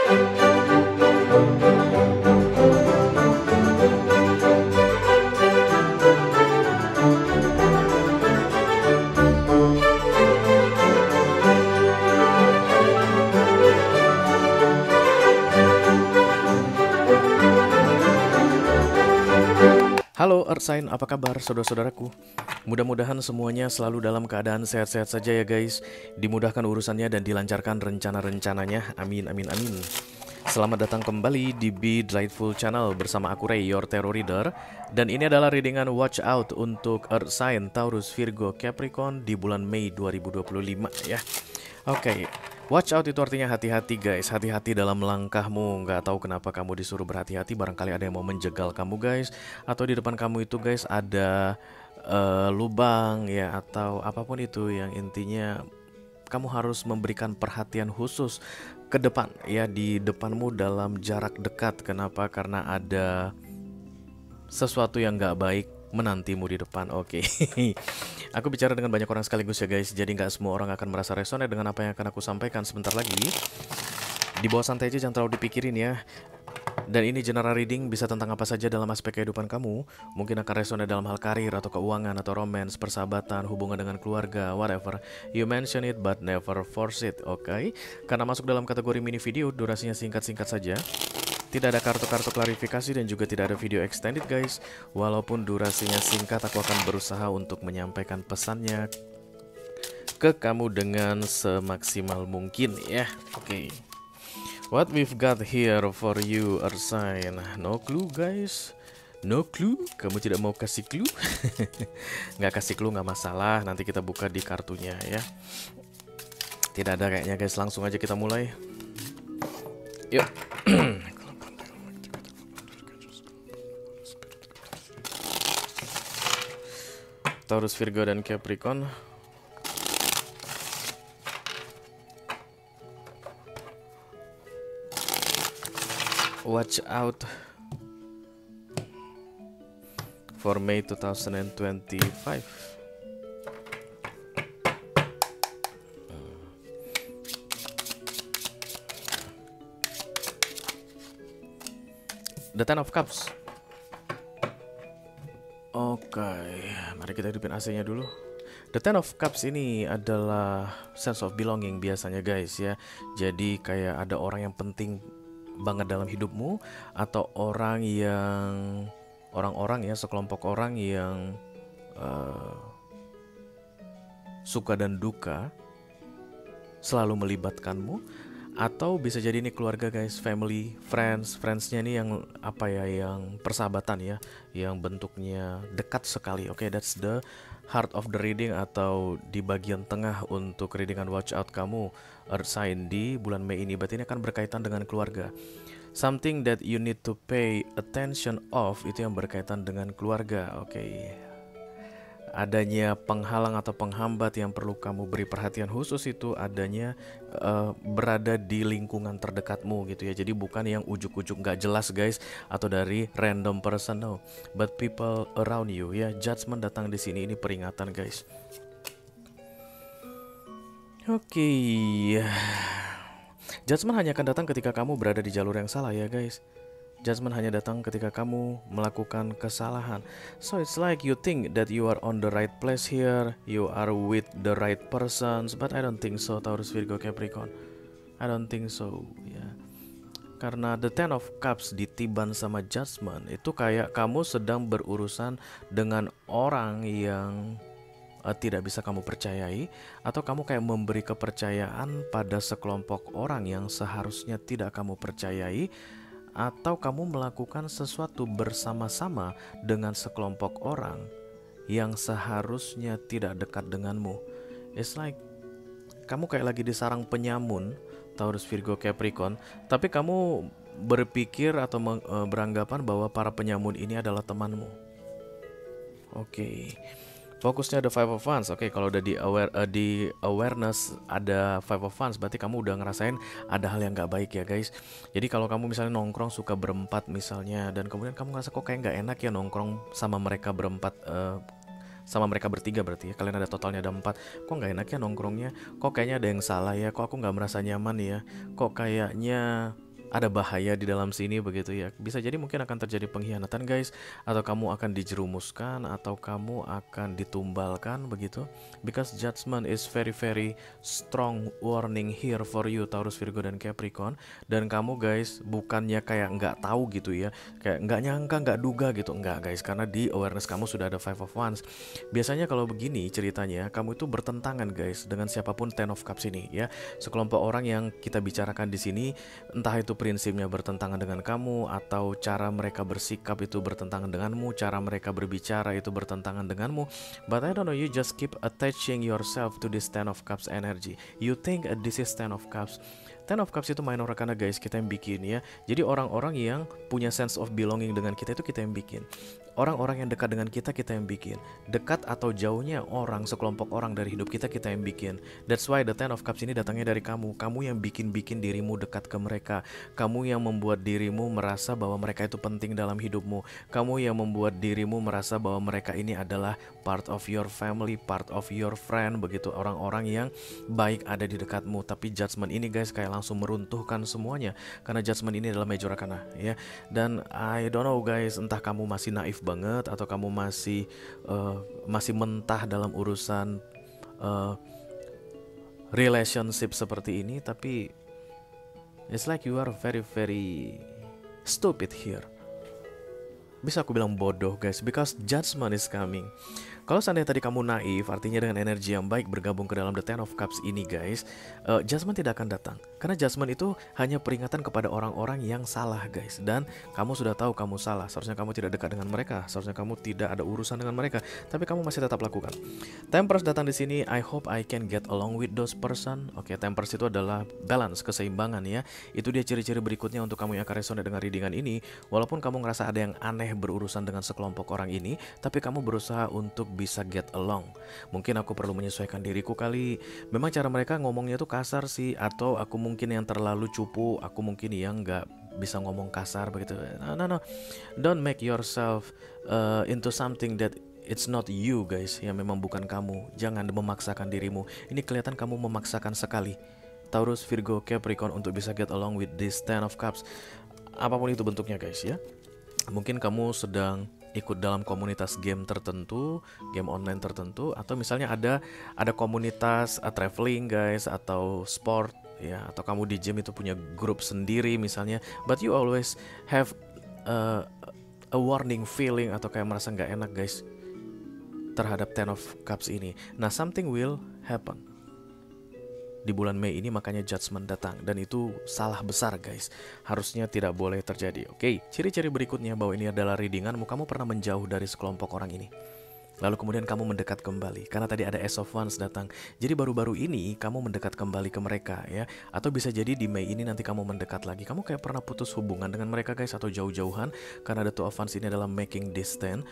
Halo Earth Sign, apa kabar saudara-saudaraku? Mudah-mudahan semuanya selalu dalam keadaan sehat-sehat saja ya guys. Dimudahkan urusannya dan dilancarkan rencana-rencananya. Amin, amin, amin. Selamat datang kembali di Be Delightful Channel bersama aku Ray, your tarot reader. Dan ini adalah readingan Watch Out untuk Earth Sign, Taurus, Virgo, Capricorn di bulan Mei 2025 ya. Oke, watch out itu artinya hati-hati guys. Hati-hati dalam langkahmu. Nggak tahu kenapa kamu disuruh berhati-hati. Barangkali ada yang mau menjegal kamu guys. Atau di depan kamu itu guys ada lubang ya. Atau apapun itu yang intinya kamu harus memberikan perhatian khusus ke depan ya. Di depanmu dalam jarak dekat. Kenapa? Karena ada sesuatu yang nggak baik menantimu di depan. Oke. Aku bicara dengan banyak orang sekaligus ya guys. Jadi nggak semua orang akan merasa resonate dengan apa yang akan aku sampaikan sebentar lagi. Di bawah santai aja, jangan terlalu dipikirin ya. Dan ini general reading, bisa tentang apa saja dalam aspek kehidupan kamu. Mungkin akan resonate dalam hal karir atau keuangan atau romance, persahabatan, hubungan dengan keluarga, whatever. You mention it but never force it, oke? Karena masuk dalam kategori mini video, durasinya singkat-singkat saja. Tidak ada kartu-kartu klarifikasi dan juga tidak ada video extended guys. Walaupun durasinya singkat, aku akan berusaha untuk menyampaikan pesannya ke kamu dengan semaksimal mungkin ya. Oke. What we've got here for you, Earth Sign. No clue guys. No clue? Kamu tidak mau kasih clue? Nggak kasih clue nggak masalah. Nanti kita buka di kartunya ya. Tidak ada kayaknya guys. Langsung aja kita mulai. Yuk. Taurus, Virgo, dan Capricorn. Watch out for May 2025. The Ten of Cups. Oke, mari kita hidupin AC-nya dulu. The Ten of Cups ini adalah sense of belonging biasanya guys ya. Jadi kayak ada orang yang penting banget dalam hidupmu, atau orang ya, sekelompok orang yang suka dan duka selalu melibatkanmu. Atau bisa jadi ini keluarga guys, family, friendsnya ini yang apa ya, yang persahabatan ya, yang bentuknya dekat sekali. Oke, that's the heart of the reading, atau di bagian tengah untuk readingan watch out kamu Earth Sign di bulan Mei ini. Berarti ini akan berkaitan dengan keluarga. Something that you need to pay attention of, itu yang berkaitan dengan keluarga. Oke. Adanya penghalang atau penghambat yang perlu kamu beri perhatian khusus itu adanya berada di lingkungan terdekatmu gitu ya. Jadi bukan yang ujuk-ujuk nggak jelas guys, atau dari random person, no, but people around you ya. Judgment datang di sini, ini peringatan guys. Oke. Judgment hanya akan datang ketika kamu berada di jalur yang salah ya guys. Judgment hanya datang ketika kamu melakukan kesalahan. So it's like you think that you are on the right place here, you are with the right persons, but I don't think so, Taurus, Virgo, Capricorn. I don't think so ya. Karena the Ten of Cups ditiban sama Judgment, itu kayak kamu sedang berurusan dengan orang yang tidak bisa kamu percayai, atau kamu kayak memberi kepercayaan pada sekelompok orang yang seharusnya tidak kamu percayai, atau kamu melakukan sesuatu bersama-sama dengan sekelompok orang yang seharusnya tidak dekat denganmu. It's like kamu kayak lagi di sarang penyamun, Taurus, Virgo, Capricorn, tapi kamu berpikir atau beranggapan bahwa para penyamun ini adalah temanmu. Oke. Fokusnya ada Five of Wands. Oke, kalau udah di awareness ada Five of Wands, berarti kamu udah ngerasain ada hal yang nggak baik ya guys. Jadi kalau kamu misalnya nongkrong suka berempat misalnya, dan kemudian kamu ngerasa kok kayak nggak enak ya nongkrong sama mereka berempat, sama mereka bertiga berarti ya, kalian ada totalnya ada 4. Kok nggak enak ya nongkrongnya, kok kayaknya ada yang salah ya, kok aku nggak merasa nyaman ya, kok kayaknya ada bahaya di dalam sini begitu ya. Bisa jadi mungkin akan terjadi pengkhianatan guys, atau kamu akan dijerumuskan, atau kamu akan ditumbalkan begitu. Because judgment is very very strong warning here for you Taurus, Virgo dan Capricorn. Dan kamu guys bukannya kayak nggak tahu gitu ya, kayak nggak nyangka, nggak duga gitu, nggak guys, karena di awareness kamu sudah ada Five of Wands. Biasanya kalau begini ceritanya, kamu itu bertentangan guys dengan siapapun Ten of Cups ini ya. Sekelompok orang yang kita bicarakan di sini, entah itu prinsipnya bertentangan dengan kamu, atau cara mereka bersikap itu bertentangan denganmu, cara mereka berbicara itu bertentangan denganmu. But I don't know, you just keep attaching yourself to this Ten of Cups energy. You think this is Ten of Cups. Ten of Cups itu minor arcana guys, kita yang bikin ya. Jadi orang-orang yang punya sense of belonging dengan kita itu kita yang bikin. Orang-orang yang dekat dengan kita, kita yang bikin. Dekat atau jauhnya orang, sekelompok orang dari hidup kita, kita yang bikin. That's why the Ten of Cups ini datangnya dari kamu. Kamu yang bikin-bikin dirimu dekat ke mereka. Kamu yang membuat dirimu merasa bahwa mereka itu penting dalam hidupmu. Kamu yang membuat dirimu merasa bahwa mereka ini adalah part of your family, part of your friend. Begitu, orang-orang yang baik ada di dekatmu. Tapi judgment ini guys kayak langsung meruntuhkan semuanya. Karena judgment ini adalah major arcana ya. Dan I don't know guys, entah kamu masih naif banget atau kamu masih mentah dalam urusan relationship seperti ini, tapi it's like you are very very stupid here. Bisa aku bilang bodoh guys, because judgment is coming. Kalau seandainya tadi kamu naif, artinya dengan energi yang baik bergabung ke dalam the Ten of Cups ini guys, judgment tidak akan datang. Karena judgment itu hanya peringatan kepada orang-orang yang salah guys. Dan kamu sudah tahu kamu salah, seharusnya kamu tidak dekat dengan mereka, seharusnya kamu tidak ada urusan dengan mereka, tapi kamu masih tetap lakukan. Temperance datang di sini, I hope I can get along with those person. Oke, Temperance itu adalah balance, keseimbangan ya. Itu dia ciri-ciri berikutnya untuk kamu yang akan resonate dengan readingan ini. Walaupun kamu ngerasa ada yang aneh berurusan dengan sekelompok orang ini, tapi kamu berusaha untuk bisa get along. Mungkin aku perlu menyesuaikan diriku kali. Memang cara mereka ngomongnya tuh kasar sih, atau aku mungkin yang terlalu cupu, aku mungkin yang nggak bisa ngomong kasar begitu. No. Don't make yourself into something that it's not you guys, yang memang bukan kamu. Jangan memaksakan dirimu. Ini kelihatan kamu memaksakan sekali Taurus, Virgo, Capricorn untuk bisa get along with this Ten of Cups. Apapun itu bentuknya guys ya. Mungkin kamu sedang ikut dalam komunitas game tertentu, game online tertentu, atau misalnya ada komunitas traveling guys, atau sport ya, atau kamu di gym itu punya grup sendiri misalnya, but you always have a warning feeling atau kayak merasa nggak enak guys terhadap Ten of Cups ini. Nah, something will happen di bulan Mei ini, makanya judgment datang. Dan itu salah besar guys, harusnya tidak boleh terjadi. Oke, ciri-ciri berikutnya bahwa ini adalah readinganmu. Kamu pernah menjauh dari sekelompok orang ini, lalu kemudian kamu mendekat kembali, karena tadi ada Ace of Wands datang. Jadi baru-baru ini kamu mendekat kembali ke mereka ya. Atau bisa jadi di Mei ini nanti kamu mendekat lagi. Kamu kayak pernah putus hubungan dengan mereka guys, atau jauh-jauhan, karena ada Two of Wands ini adalah making distance.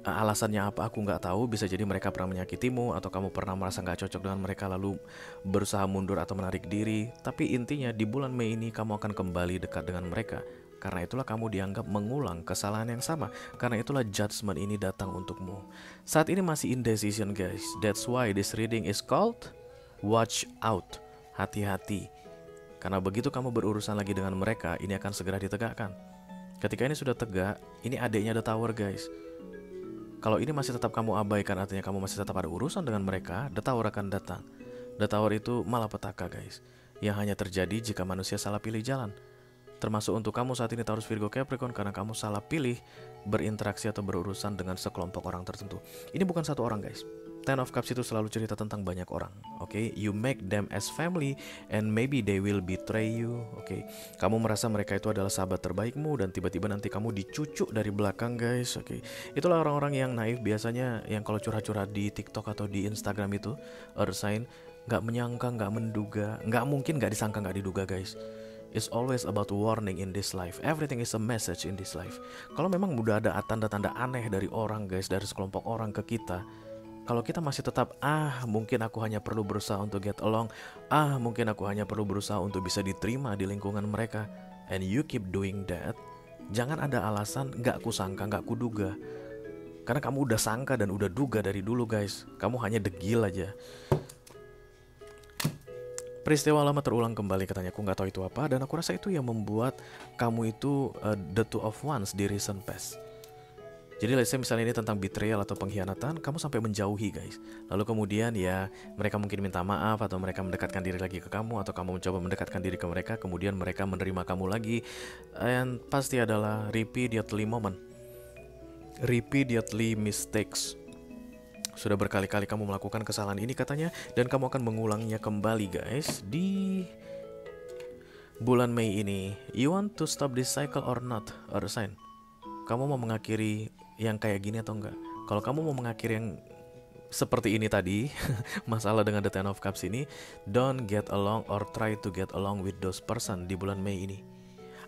Alasannya apa aku nggak tahu, bisa jadi mereka pernah menyakitimu, atau kamu pernah merasa nggak cocok dengan mereka lalu berusaha mundur atau menarik diri. Tapi intinya di bulan Mei ini kamu akan kembali dekat dengan mereka. Karena itulah kamu dianggap mengulang kesalahan yang sama. Karena itulah judgment ini datang untukmu. Saat ini masih indecision guys. That's why this reading is called watch out. Hati-hati. Karena begitu kamu berurusan lagi dengan mereka, ini akan segera ditegakkan. Ketika ini sudah tegak, ini adiknya The Tower guys. Kalau ini masih tetap kamu abaikan, artinya kamu masih tetap ada urusan dengan mereka, The Tower akan datang. The Tower itu malapetaka guys, yang hanya terjadi jika manusia salah pilih jalan. Termasuk untuk kamu saat ini Taurus, Virgo, Capricorn, karena kamu salah pilih berinteraksi atau berurusan dengan sekelompok orang tertentu. Ini bukan satu orang guys. Ten of Cups itu selalu cerita tentang banyak orang. Oke, you make them as family and maybe they will betray you. Oke, kamu merasa mereka itu adalah sahabat terbaikmu dan tiba-tiba nanti kamu dicucuk dari belakang guys. Oke, itulah orang-orang yang naif biasanya, yang kalau curhat-curhat di TikTok atau di Instagram itu earth sign, nggak menyangka, nggak menduga, nggak mungkin, nggak disangka, nggak diduga guys. It's always about warning in this life. Everything is a message in this life. Kalau memang udah ada tanda-tanda aneh dari orang guys, dari sekelompok orang ke kita, kalau kita masih tetap, mungkin aku hanya perlu berusaha untuk get along, mungkin aku hanya perlu berusaha untuk bisa diterima di lingkungan mereka, and you keep doing that, jangan ada alasan gak kusangka, gak kuduga. Karena kamu udah sangka dan udah duga dari dulu guys. Kamu hanya degil aja. Peristiwa lama terulang kembali katanya. Aku nggak tahu itu apa, dan aku rasa itu yang membuat kamu itu the two of wands di recent past. Jadi let's say misalnya ini tentang betrayal atau pengkhianatan, kamu sampai menjauhi guys. Lalu kemudian ya mereka mungkin minta maaf, atau mereka mendekatkan diri lagi ke kamu, atau kamu mencoba mendekatkan diri ke mereka, kemudian mereka menerima kamu lagi. And pasti adalah repeatedly moment, repeatedly mistakes. Sudah berkali-kali kamu melakukan kesalahan ini katanya, dan kamu akan mengulangnya kembali guys di bulan Mei ini. You want to stop this cycle or not, Earth sign? Kamu mau mengakhiri yang kayak gini atau enggak? Kalau kamu mau mengakhiri yang seperti ini tadi, masalah dengan the Ten of Cups ini, don't get along or try to get along with those person di bulan Mei ini.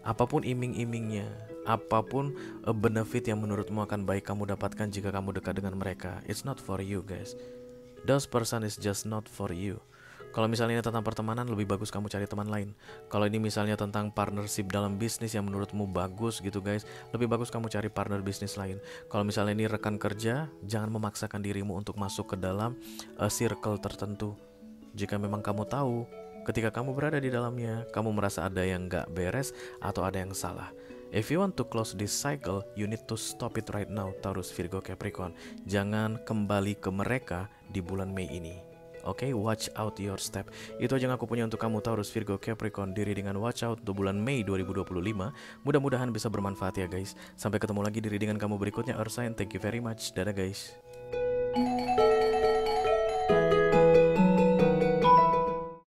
Apapun iming-imingnya, apapun benefit yang menurutmu akan baik kamu dapatkan jika kamu dekat dengan mereka, it's not for you guys. Those person is just not for you. Kalau misalnya ini tentang pertemanan, lebih bagus kamu cari teman lain. Kalau ini misalnya tentang partnership dalam bisnis yang menurutmu bagus gitu guys, lebih bagus kamu cari partner bisnis lain. Kalau misalnya ini rekan kerja, jangan memaksakan dirimu untuk masuk ke dalam circle tertentu. Jika memang kamu tahu, ketika kamu berada di dalamnya, kamu merasa ada yang gak beres atau ada yang salah. If you want to close this cycle, you need to stop it right now, Taurus, Virgo, Capricorn. Jangan kembali ke mereka di bulan Mei ini. Oke, watch out your step. Itu aja yang aku punya untuk kamu Taurus, Virgo, Capricorn di readingan watch out untuk bulan Mei 2025. Mudah-mudahan bisa bermanfaat ya guys. Sampai ketemu lagi di readingan kamu berikutnya Earth sign. Thank you very much. Dadah guys.